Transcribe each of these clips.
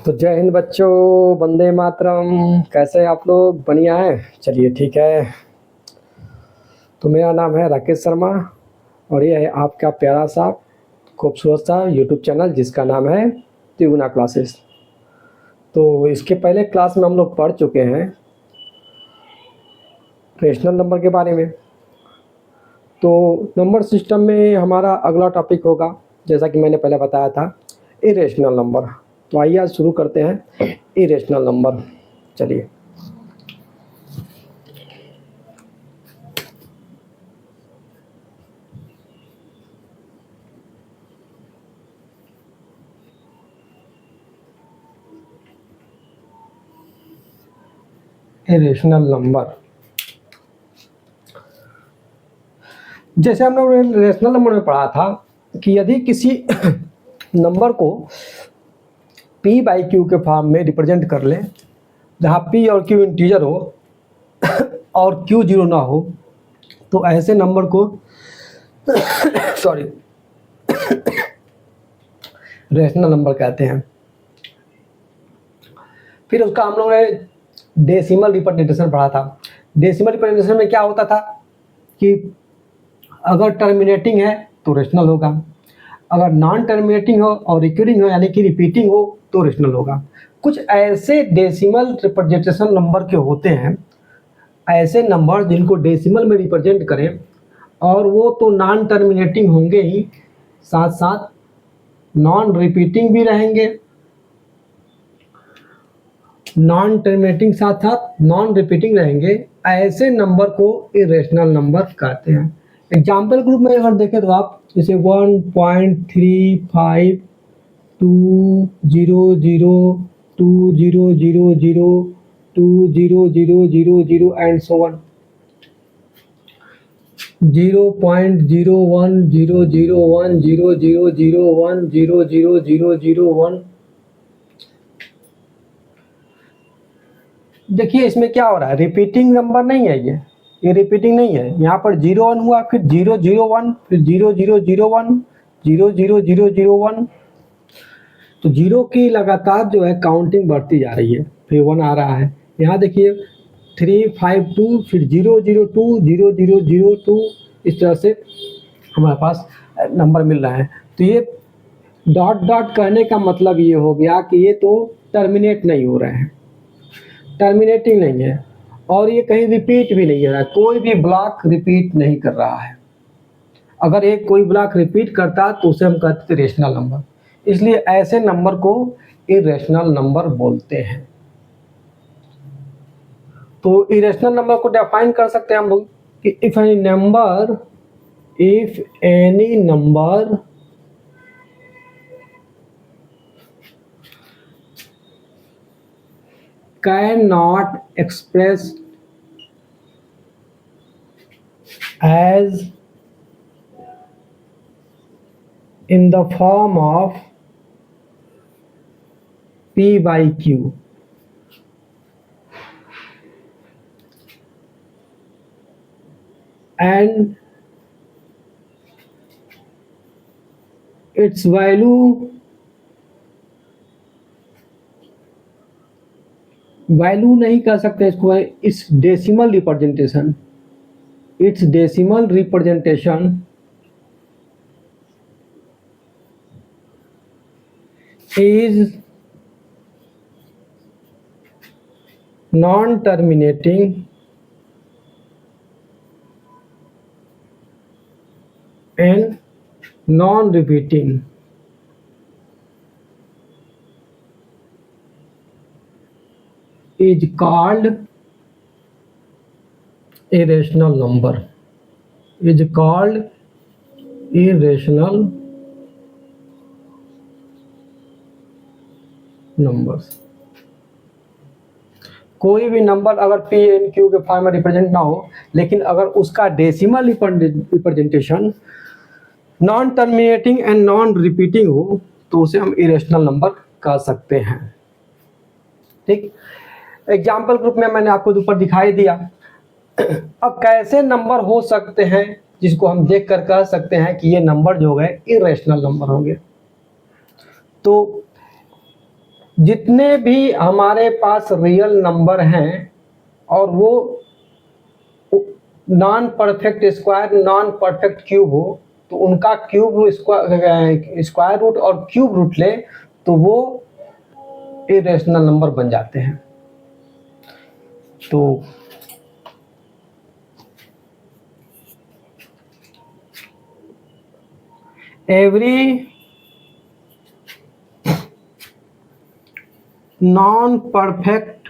तो जय हिंद बच्चों, वंदे मातरम। कैसे हैं आप लोग? बढ़िया है। चलिए ठीक है। तो मेरा नाम है राकेश शर्मा और ये है आपका प्यारा सा खूबसूरत सा यूट्यूब चैनल जिसका नाम है त्रिगुणा क्लासेस। तो इसके पहले क्लास में हम लोग पढ़ चुके हैं रेशनल नंबर के बारे में। तो नंबर सिस्टम में हमारा अगला टॉपिक होगा, जैसा कि मैंने पहले बताया था, इरेशनल नंबर। तो आइए आज शुरू करते हैं इरेशनल नंबर। चलिए। इरेशनल नंबर, जैसे हम लोग रेशनल नंबर में पढ़ा था कि यदि किसी नंबर को p बाई क्यू के फॉर्म में रिप्रेजेंट कर ले, जहाँ p और q इंटीजर हो और q जीरो ना हो, तो ऐसे नंबर को सॉरी रेशनल नंबर कहते हैं। फिर उसका हम लोग ने डेसिमल रिप्रेजेंटेशन पढ़ा था। डेसिमल रिप्रेजेंटेशन में क्या होता था कि अगर टर्मिनेटिंग है तो रेशनल होगा, अगर नॉन टर्मिनेटिंग हो और रिकरिंग हो यानी कि रिपीटिंग हो तो रेशनल होगा। कुछ ऐसे डेसिमल रिप्रेजेंटेशन नंबर के होते हैं, ऐसे नंबर जिनको डेसिमल में रिप्रेजेंट करें, और वो तो नॉन टर्मिनेटिंग होंगे ही, साथ साथ नॉन रिपीटिंग भी रहेंगे। नॉन टर्मिनेटिंग साथ साथ नॉन रिपीटिंग रहेंगे। ऐसे नंबर को इरेशनल नंबर कहते हैं। एग्जाम्पल ग्रुप में अगर देखें तो आप जैसे 1.35 200 2000 2000 एंड सो ऑन 0.010010001000001। देखिए इसमें क्या हो रहा है, रिपीटिंग नंबर नहीं है, ये रिपीटिंग नहीं है। यहाँ पर 01 हुआ, फिर 001, फिर 0001, 00001। तो जीरो की लगातार जो है काउंटिंग बढ़ती जा रही है, फिर 1 आ रहा है। यहाँ देखिए 352, फिर 002, 0002, इस तरह से हमारे पास नंबर मिल रहा है। तो ये डॉट डॉट कहने का मतलब ये हो गया कि ये तो टर्मिनेट नहीं हो रहे हैं, टर्मिनेटिंग नहीं है, और ये कहीं रिपीट भी नहीं हो रहा है। कोई भी ब्लॉक रिपीट नहीं कर रहा है। अगर एक कोई ब्लॉक रिपीट करता तो उसे हम कहते थे रेशनल नंबर। इसलिए ऐसे नंबर को इरेशनल नंबर बोलते हैं। तो इरेशनल नंबर को डिफाइन कर सकते हैं हम लोग कि if any number can not express as in the form of p by q and its value नहीं कह सकते इसको, इस decimal representation, its decimal representation is non-terminating and non-repeating. Is called irrational number. Is called irrational numbers. कोई भी number अगर P N Q के form में रिप्रेजेंट ना हो, लेकिन अगर उसका decimal representation non terminating and non repeating हो तो उसे हम इरेशनल नंबर कह सकते हैं। ठीक, एग्जाम्पल ग्रुप में मैंने आपको ऊपर दिखाई दिया। अब कैसे नंबर हो सकते हैं जिसको हम देख कर कह सकते हैं कि ये नंबर जो है इरेशनल नंबर होंगे? तो जितने भी हमारे पास रियल नंबर हैं और वो non perfect square non perfect cube हो, तो उनका क्यूब स्क्वायर रूट और क्यूब रूट ले तो वो इरेशनल नंबर बन जाते हैं। तो एवरी नॉन परफेक्ट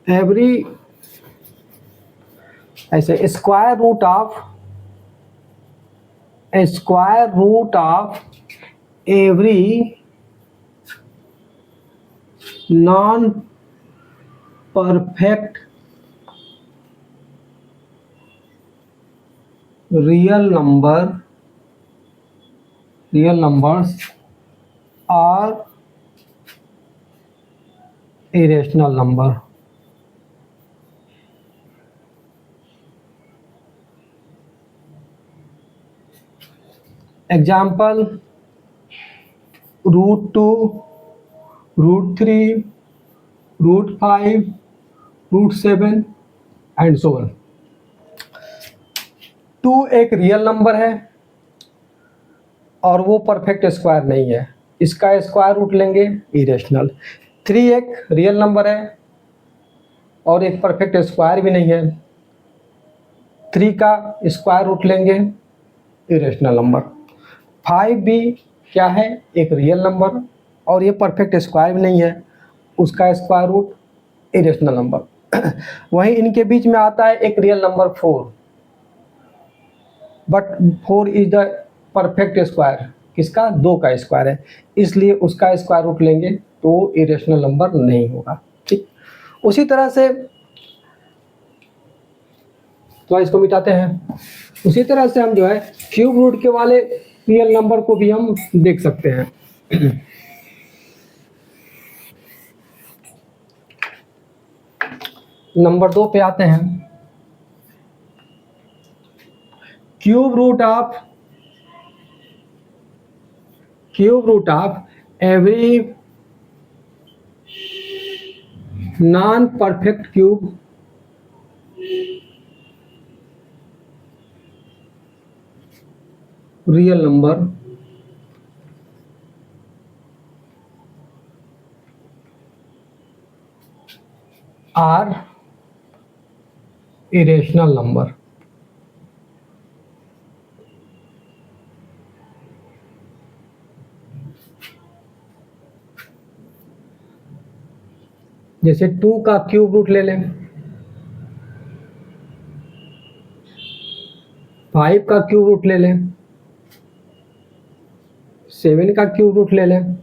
every ऐसे square root of every non perfect real numbers are irrational number. Example √2, √3, √5, √7 and so on. 2 एक रियल नंबर है और वो परफेक्ट स्क्वायर नहीं है, इसका स्क्वायर रूट लेंगे इरेशनल। 3 एक रियल नंबर है और एक परफेक्ट स्क्वायर भी नहीं है, 3 का स्क्वायर रूट लेंगे इरेशनल नंबर। 5 भी क्या है, एक रियल नंबर और ये परफेक्ट स्क्वायर भी नहीं है, उसका स्क्वायर रूट इरेशनल नंबर। वहीं इनके बीच में आता है एक real number 4, but 4 is the perfect square, किसका, 2 का स्क्वायर है, इसलिए उसका स्क्वायर रूट लेंगे तो इरेशनल नंबर नहीं होगा। ठीक, उसी तरह से तो इसको मिटाते हैं। उसी तरह से हम जो है क्यूब रूट के वाले रियल नंबर को भी हम देख सकते हैं। नंबर 2 पे आते हैं। Cube root of every non perfect cube real number are irrational number. जैसे 2 का क्यूब रूट ले लें, 5 का क्यूब रूट ले लें, 7 का क्यूब रूट ले लें,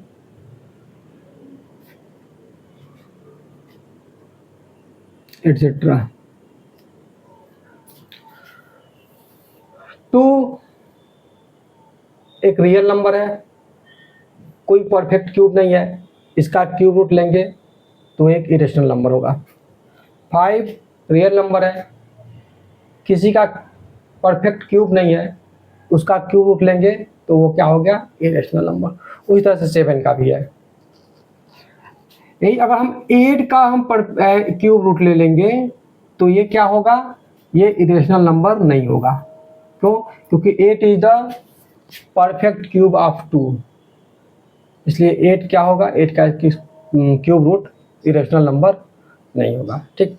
एटसेट्रा। 2 एक रियल नंबर है, कोई परफेक्ट क्यूब नहीं है, इसका क्यूब रूट लेंगे तो एक इरेशनल नंबर होगा। 5 रियल नंबर है, किसी का परफेक्ट क्यूब नहीं है, उसका क्यूब रूट लेंगे तो वो क्या हो गया, इरेशनल नंबर। उसी तरह से 7 का भी है। यही अगर हम 8 का हम क्यूब रूट ले लेंगे तो ये क्या होगा, ये इरेशनल नंबर नहीं होगा। क्यों, क्योंकि 8 is the perfect cube of 2, इसलिए 8 क्या होगा, 8 का क्यूब रूट इरेशनल नंबर नहीं होगा। ठीक,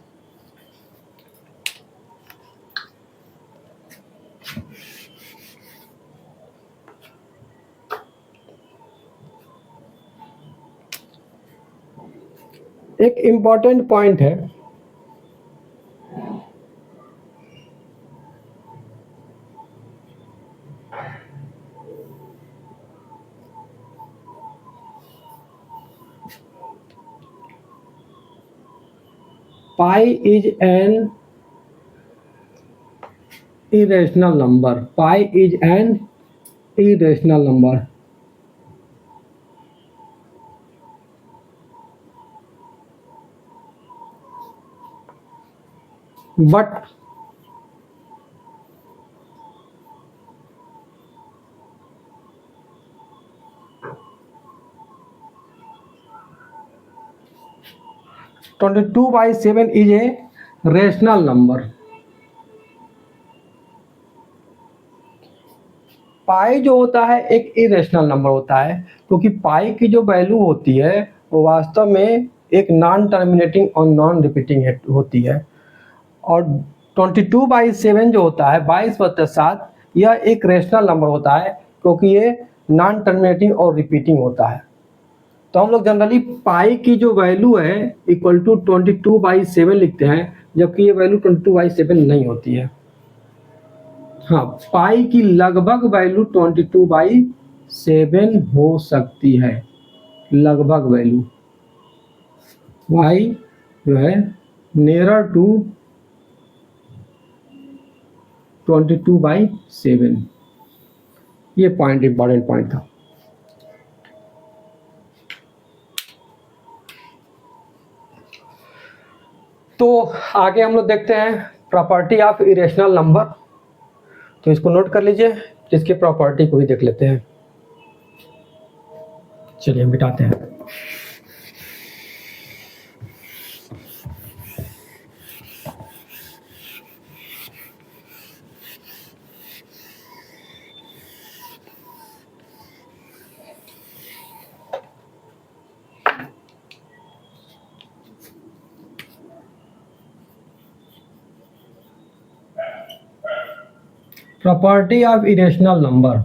एक इम्पॉर्टेंट पॉइंट है, pi is an irrational number. Pi is an irrational number. But 22/7 is a rational number. Pi जो होता है एक इरेशनल नंबर होता है, क्योंकि पाई की जो वैल्यू होती है वो वास्तव में एक नॉन टर्मिनेटिंग और नॉन रिपीटिंग होती है। और 22/7 जो होता है 22/7, यह एक रेशनल नंबर होता है क्योंकि ये नॉन टर्मिनेटिंग और रिपीटिंग होता है। तो हम लोग जनरली पाई की जो वैल्यू है इक्वल टू 22/7 लिखते हैं, जबकि ये वैल्यू 22/7 नहीं होती है। हाँ, पाई की लगभग वैल्यू 22/7 हो सकती है, लगभग वैल्यू। वाई जो है नियरर टू 22/7, ये पॉइंट इंपॉर्टेंट पॉइंट था। तो आगे हम लोग देखते हैं प्रॉपर्टी ऑफ इरेशनल नंबर। तो इसको नोट कर लीजिए, इसके प्रॉपर्टी को भी देख लेते हैं। चलिए हम मिटाते हैं। Property of irrational number.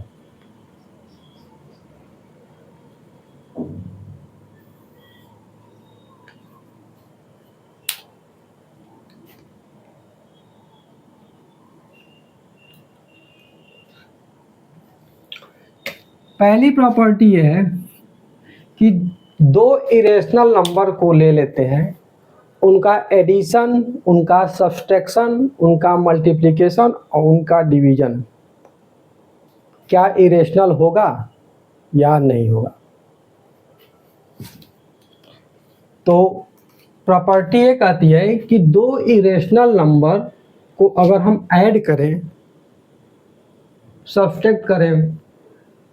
पहली प्रॉपर्टी ये है कि दो इरेशनल नंबर को ले लेते हैं, उनका एडिशन, उनका सब्सट्रैक्शन, उनका मल्टीप्लिकेशन और उनका डिवीजन क्या इरेशनल होगा या नहीं होगा। तो प्रॉपर्टी ये कहती है कि दो इरेशनल नंबर को अगर हम ऐड करें, सब्सट्रैक्ट करें,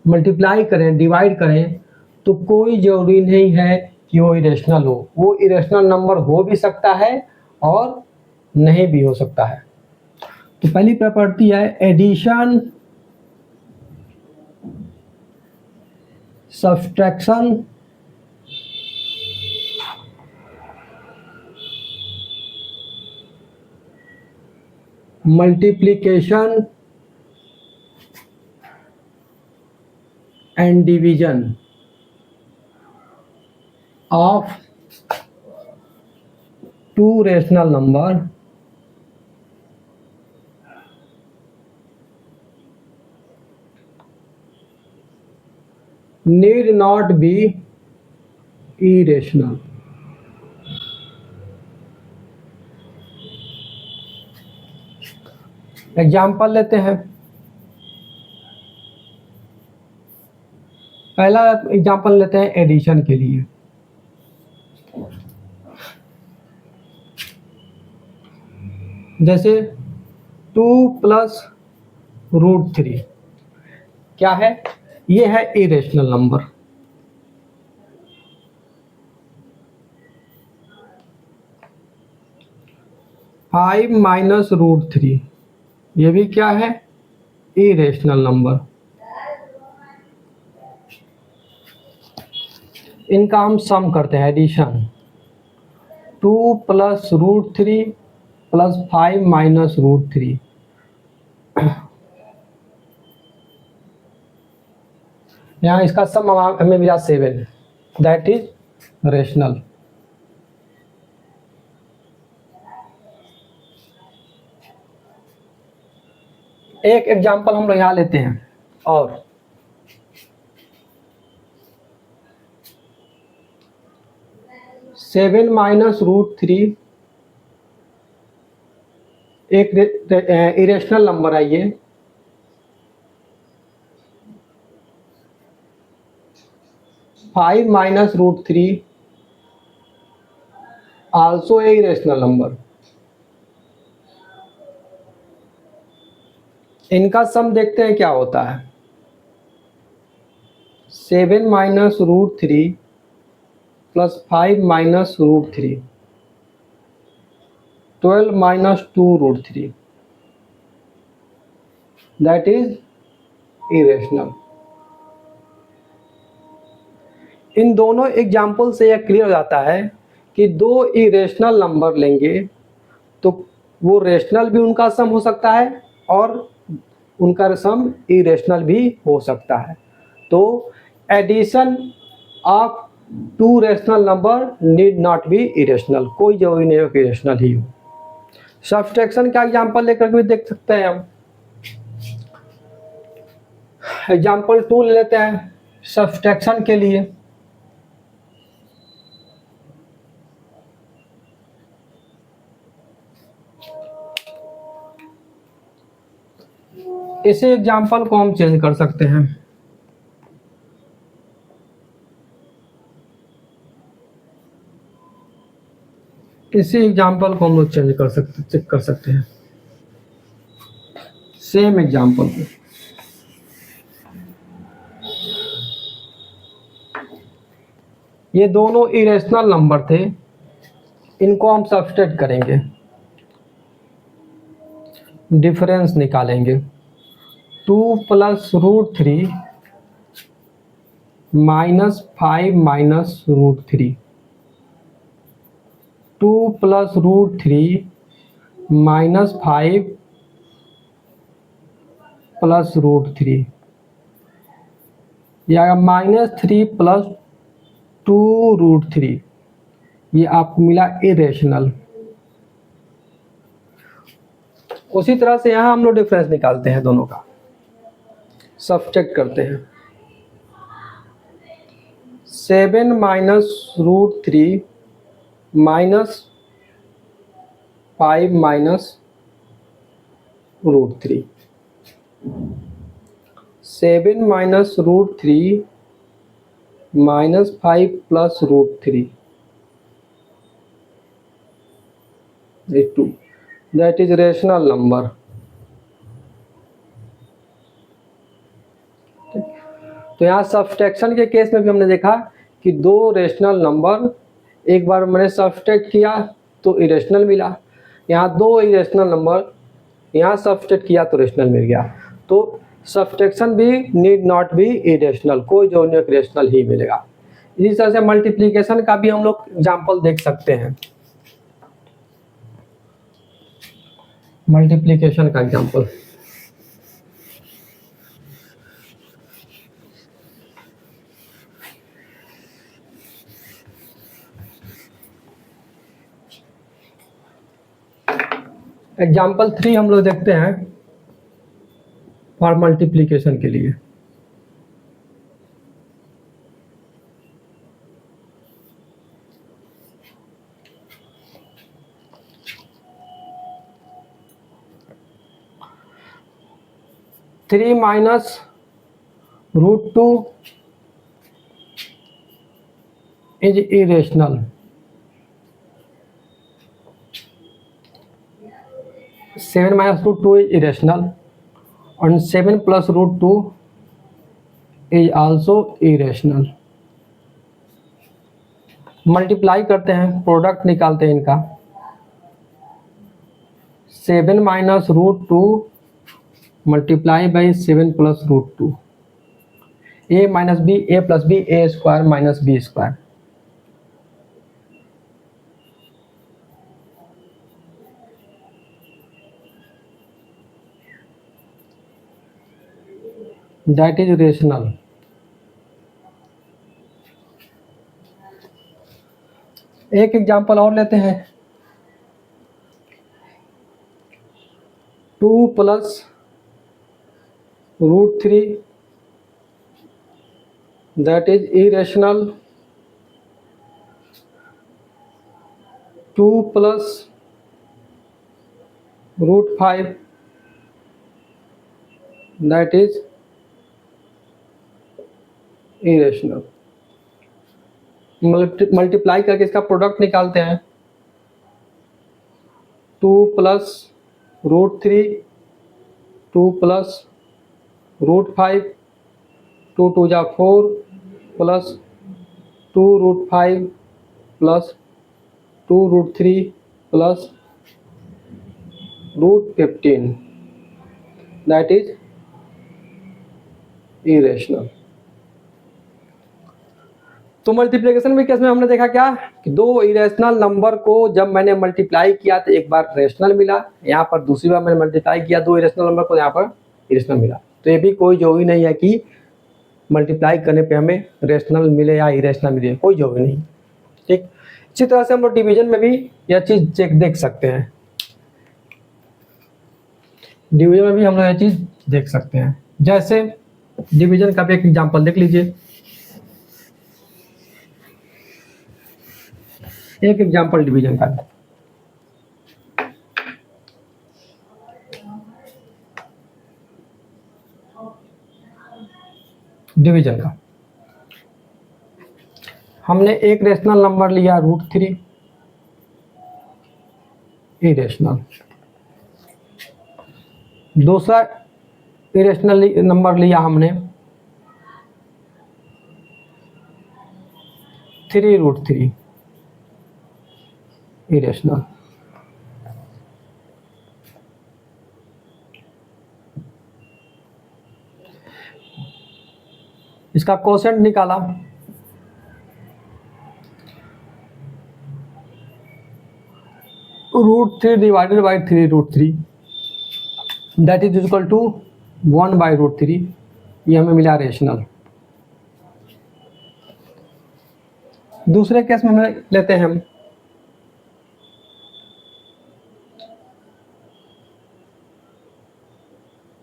मल्टीप्लाई करें, डिवाइड करें, तो कोई ज़रूरी नहीं है कि वो इरेशनल हो। वो इरेशनल नंबर हो भी सकता है और नहीं भी हो सकता है। तो पहली प्रॉपर्टी है addition, subtraction, multiplication and division of two rational number need not be irrational। Example लेते हैं। पहला एग्जाम्पल लेते हैं एडिशन के लिए। जैसे 2 + √3 क्या है, ये है इरेशनल नंबर। फाइव -√3 ये भी क्या है, इरेशनल नंबर। इनका हम सम करते हैं, एडिशन 2 + √3 + 5 -√3। यहाँ इसका सम हमें मिला 7, दैट इज रेशनल। एक एग्जाम्पल हम लोग यहाँ लेते हैं और 7 -√3 एक इरेशनल नंबर है ये। Five -√3 also a irrational number. इनका सम देखते हैं क्या होता है। 7 -√3 + 5 -√3 12 माइनस 2√3, दैट इज इरेशनल। इन दोनों एग्जाम्पल से यह क्लियर हो जाता है कि दो इरेशनल नंबर लेंगे तो वो रेशनल भी उनका सम हो सकता है और उनका सम इरेशनल भी हो सकता है। तो addition of two rational number need not be irrational, कोई जरूरी नहीं हो कि इरेशनल ही हो। सब्सट्रैक्शन का एग्जाम्पल लेकर भी देख सकते हैं हम। एग्जाम्पल 2 ले लेते हैं सब्सट्रैक्शन के लिए। इसी एग्जाम्पल को हम चेंज कर सकते हैं। इसी एग्जाम्पल को हम लोग चेंज कर सकते हैं सेम एग्जाम्पल को। ये दोनों इरेशनल नंबर थे, इनको हम सब्सट्रैक्ट करेंगे, डिफरेंस निकालेंगे। 2 plus √3 minus 5 minus √3, 2 plus √3 minus 5 plus √3, या -3 प्लस 2√3, ये आपको मिला इरेशनल। उसी तरह से यहाँ हम लोग डिफरेंस निकालते हैं, दोनों का सब्सट्रैक्ट करते हैं। 7 minus √3 minus 5 minus √3, 7 minus √3 minus 5 plus √3 is 2, that is rational number। तो यहाँ सब्सट्रैक्शन के केस में भी हमने देखा कि दो रेशनल नंबर एक बार मैंने सब्सट्रैक्ट किया तो इरेशनल मिला, यहाँ दो इरेशनल नंबर यहाँ सब्सट्रैक्ट किया तो रेशनल मिल गया। तो सब्सट्रैक्शन भी नीड नॉट बी इरेशनल, कोई जो रेशनल ही मिलेगा। इसी तरह से मल्टीप्लिकेशन का भी हम लोग एग्जाम्पल देख सकते हैं। मल्टीप्लिकेशन का एग्जाम्पल, एग्जाम्पल 3 हम लोग देखते हैं फॉर मल्टीप्लिकेशन के लिए। Three minus √2 is irrational. 7 minus √2 is irrational and 7 plus √2 is also irrational। Multiply करते हैं, प्रोडक्ट निकालते हैं इनका। 7 minus √2 multiply by 7 plus √2, a minus B A plus B A square minus B square. That is rational। एक example और लेते हैं। 2 plus √3 that is irrational। 2 plus √5 that is irrational. Multiply करके इसका प्रोडक्ट निकालते हैं। 2 प्लस √3 2 प्लस √5, 2 2 जा 4 plus 2 √5 plus 2 √3 plus √15 that is irrational. तो मल्टीप्लिकेशन में केस में हमने देखा क्या कि दो इरेशनल नंबर को जब मैंने मल्टीप्लाई किया तो एक बार रेशनल मिला, यहाँ पर दूसरी बार मैंने मल्टीप्लाई किया दो इरेशनल नंबर को, यहाँ पर इरेशनल मिला। तो ये भी कोई जरूरी नहीं है कि मल्टीप्लाई करने पे हमें रेशनल मिले या इरेशनल मिले, कोई जरूरी नहीं। ठीक, इसी तरह से हम लोग डिवीजन में भी यह चीज देख सकते हैं। डिवीजन में भी हम लोग यह चीज देख सकते हैं। जैसे डिवीजन का भी एक एग्जांपल देख लीजिए। एक एग्जांपल डिवीजन का, डिवीजन का हमने एक रेशनल नंबर लिया √3 इरेशनल, दूसरा इरेशनल नंबर लिया हमने 3√3 इरेशनल। इसका कोशेंट निकाला, √3 divided by 3√3 that is equal to 1/√3। ये हमें मिला रेशनल। दूसरे केस में हमें लेते हैं हम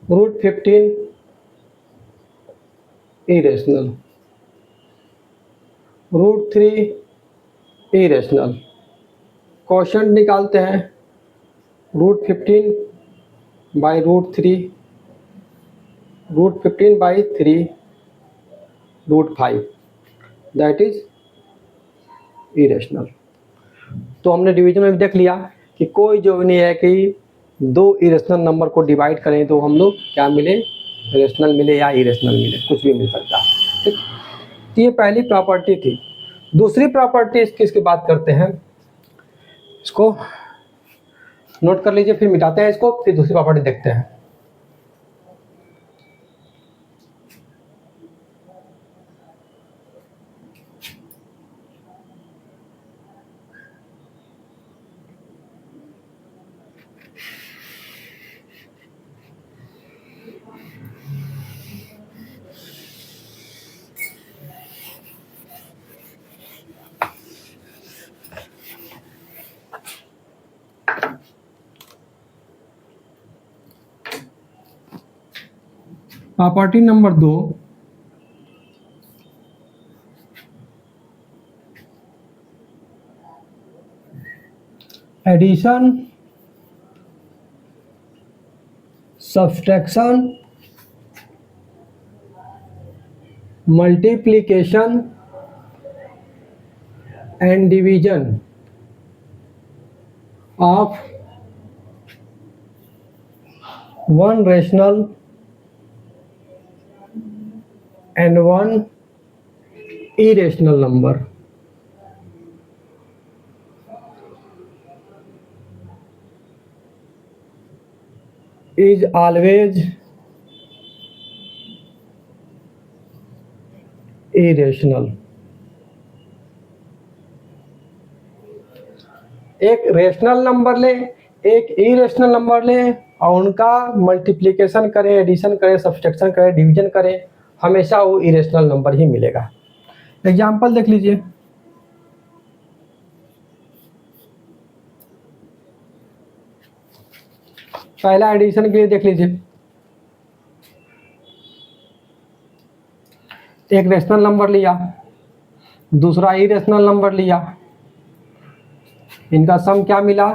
√15 इरेशनल, √3 इरेशनल। क्वोशंट निकालते हैं, √15 by √3, √15 by 3 √5 that is irrational. तो हमने डिवीजन में भी देख लिया कि कोई जो नहीं है कि दो इरेशनल नंबर को डिवाइड करें तो हम लोग क्या मिले, रेशनल मिले या इरेशनल मिले, कुछ भी मिल सकता है। ठीक, तो ये पहली प्रॉपर्टी थी। दूसरी प्रॉपर्टी किसकी बात करते हैं, इसको नोट कर लीजिए, फिर मिटाते हैं इसको, फिर दूसरी प्रॉपर्टी देखते हैं। Property number 2, addition, subtraction, multiplication and division of one rational and one irrational number is always irrational। एक रेशनल नंबर ले, एक इरेशनल नंबर ले और उनका मल्टीप्लिकेशन करें, एडिशन करें, सब्सट्रैक्शन करें, डिवीजन करें, हमेशा वो इरेशनल नंबर ही मिलेगा। एग्जाम्पल देख लीजिए। पहला एडिशन के लिए देख लीजिए, एक रेशनल नंबर लिया, दूसरा इरेशनल नंबर लिया, इनका सम क्या मिला,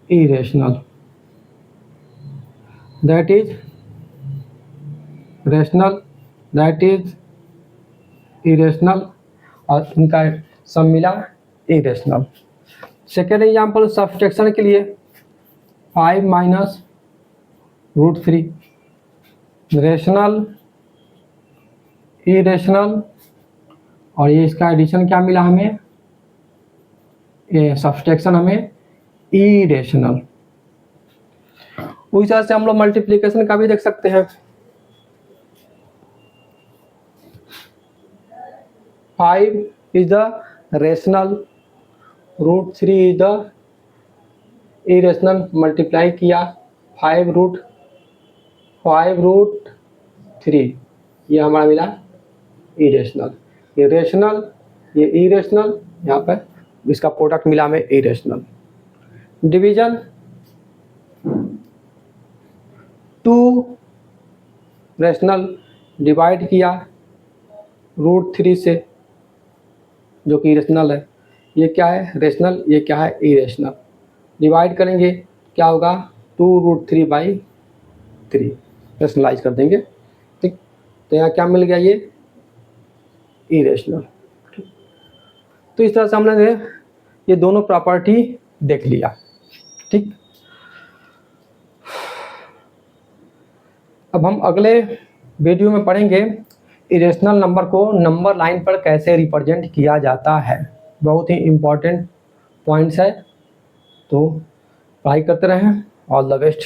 irrational, that is rational, that is irrational, और इनका सम मिला इरेशनल। सेकेंड एग्जाम्पल सब्सट्रैक्शन के लिए 5 माइनस √3, रेशनल, इरेशनल, और ये इसका एडिशन क्या मिला हमें, ये सब्सट्रैक्शन हमें इरेशनल। उसी हिसाब से हम लोग मल्टीप्लिकेशन का भी देख सकते हैं। 5 is the rational, √3 is the irrational. Multiply किया 5√3, ये हमारा मिला इरेशनल। ये रेशनल, ये इरेशनल, यहाँ पर इसका प्रोडक्ट मिला हमें इरेशनल। डिवीजन 2 रेशनल डिवाइड किया √3 से, जो कि रेशनल है। ये क्या है? रेशनल। ये क्या है? इरेशनल। डिवाइड करेंगे क्या होगा? 2√3/3 रेशनलाइज कर देंगे। ठीक, तो यहाँ क्या मिल गया? ये इरेशनल। तो इस तरह से हमने ये दोनों प्रॉपर्टी देख लिया। ठीक, अब हम अगले वीडियो में पढ़ेंगे इरेशनल नंबर को नंबर लाइन पर कैसे रिप्रेजेंट किया जाता है। बहुत ही इम्पोर्टेंट पॉइंट्स है, तो पढ़ाई करते रहें। All the best.